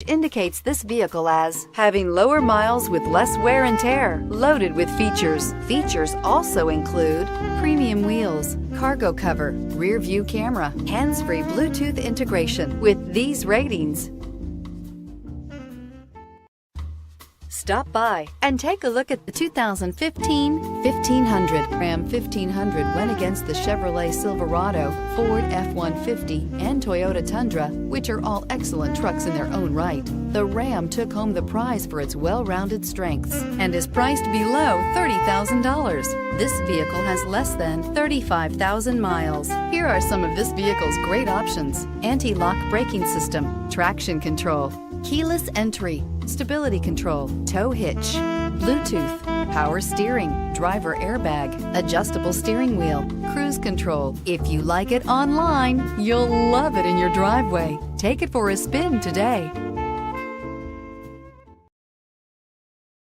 indicates this vehicle as having lower miles with less wear and tear, loaded with features. Features also include premium wheels, cargo cover, rear view camera, hands-free Bluetooth integration. With these ratings, stop by and take a look at the 2015 1500. Ram 1500 went against the Chevrolet Silverado, Ford F-150, and Toyota Tundra, which are all excellent trucks in their own right. The Ram took home the prize for its well-rounded strengths and is priced below $30,000. This vehicle has less than 35,000 miles. Here are some of this vehicle's great options: anti-lock braking system, traction control, keyless entry, stability control, tow hitch, Bluetooth, power steering, driver airbag, adjustable steering wheel, cruise control. If you like it online, you'll love it in your driveway. Take it for a spin today.